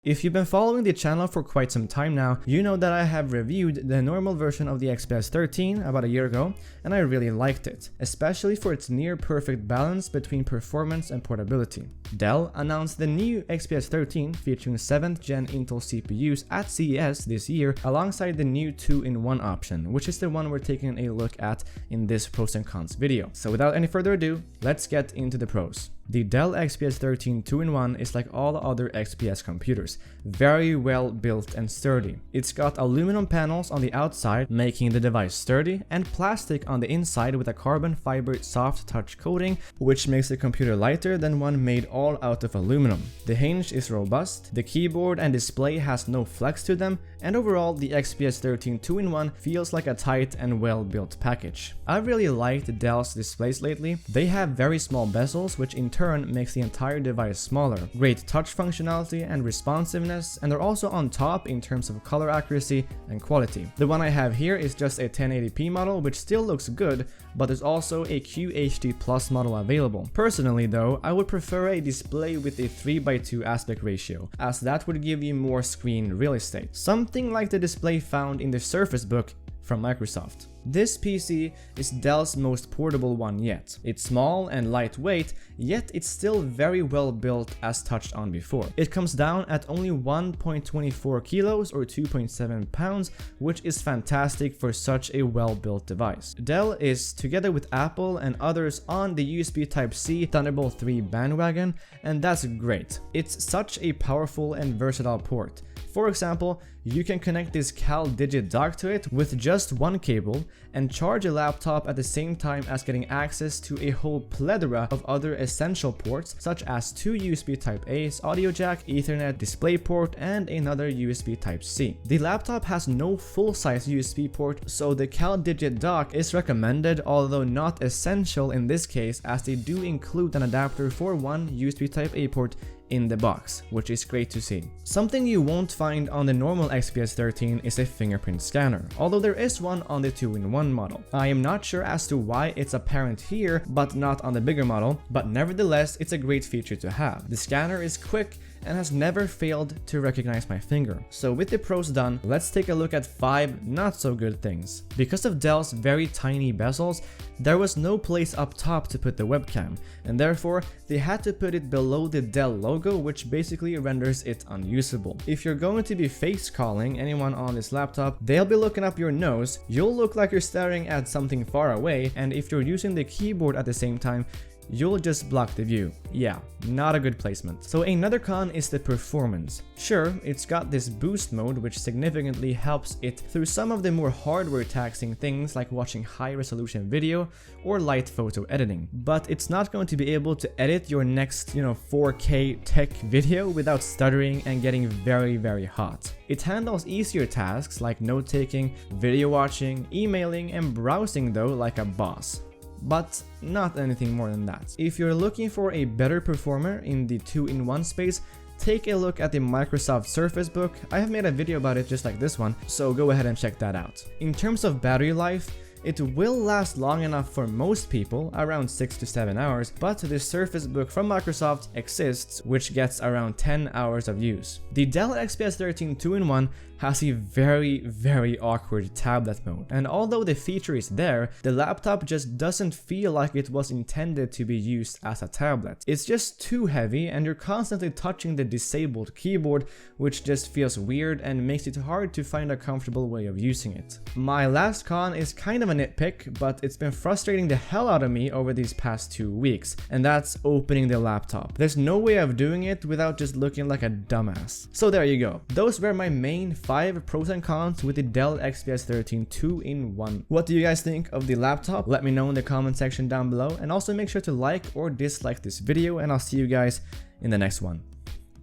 If you've been following the channel for quite some time now, you know that I have reviewed the normal version of the XPS 13 about a year ago, and I really liked it, especially for its near perfect balance between performance and portability. Dell announced the new XPS 13 featuring 7th gen Intel CPUs at CES this year, alongside the new 2-in-1 option, which is the one we're taking a look at in this pros and cons video. So without any further ado, let's get into the pros. The Dell XPS 13 2-in-1 is like all other XPS computers, very well built and sturdy. It's got aluminum panels on the outside, making the device sturdy, and plastic on the inside with a carbon fiber soft touch coating, which makes the computer lighter than one made all out of aluminum. The hinge is robust, the keyboard and display has no flex to them, and overall the XPS 13 2-in-1 feels like a tight and well built package. I really liked Dell's displays lately. They have very small bezels, which in turn makes the entire device smaller. Great touch functionality and responsiveness, and they're also on top in terms of color accuracy and quality. The one I have here is just a 1080p model, which still looks good, but there's also a QHD Plus model available. Personally though, I would prefer a display with a 3:2 aspect ratio, as that would give you more screen real estate. Something like the display found in the Surface Book from Microsoft. This PC is Dell's most portable one yet. It's small and lightweight, yet it's still very well built as touched on before. It comes down at only 1.24 kilos or 2.7 pounds, which is fantastic for such a well-built device. Dell is, together with Apple and others, on the USB Type-C Thunderbolt 3 bandwagon, and that's great. It's such a powerful and versatile port. For example, you can connect this Cal Digit dock to it with just one cable and charge a laptop at the same time as getting access to a whole plethora of other essential ports, such as 2 USB Type-A's, audio jack, Ethernet, DisplayPort, and another USB Type-C. The laptop has no full-size USB port, so the Cal Digit dock is recommended, although not essential in this case, as they do include an adapter for one USB Type-A port in the box, which is great to see. Something you won't find on the normal XPS 13 is a fingerprint scanner, although there is one on the 2-in-1 model. I am not sure as to why it's apparent here but not on the bigger model, but nevertheless it's a great feature to have. The scanner is quick and has never failed to recognize my finger. So with the pros done, let's take a look at 5 not so good things. Because of Dell's very tiny bezels, there was no place up top to put the webcam, and therefore they had to put it below the Dell logo, which basically renders it unusable. If you're going to be face calling anyone on this laptop, they'll be looking up your nose, you'll look like you're staring at something far away, and if you're using the keyboard at the same time, you'll just block the view. Yeah, not a good placement. So another con is the performance. Sure, it's got this boost mode which significantly helps it through some of the more hardware taxing things like watching high resolution video or light photo editing, but it's not going to be able to edit your next 4K tech video without stuttering and getting very hot. It handles easier tasks like note taking, video watching, emailing, and browsing though like a boss, but not anything more than that. If you're looking for a better performer in the 2-in-1 space, take a look at the Microsoft Surface Book. I have made a video about it just like this one, so go ahead and check that out. In terms of battery life, it will last long enough for most people, around 6 to 7 hours, but the Surface Book from Microsoft exists, which gets around 10 hours of use. The Dell XPS 13 2-in-1 has a very awkward tablet mode, and although the feature is there, the laptop just doesn't feel like it was intended to be used as a tablet. It's just too heavy, and you're constantly touching the disabled keyboard, which just feels weird and makes it hard to find a comfortable way of using it. My last con is kind of a nitpick, but it's been frustrating the hell out of me over these past 2 weeks, and that's opening the laptop. There's no way of doing it without just looking like a dumbass. So there you go. Those were my main 5 pros and cons with the Dell XPS 13 2-in-1. What do you guys think of the laptop? Let me know in the comment section down below, and also make sure to like or dislike this video, and I'll see you guys in the next one.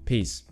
Peace.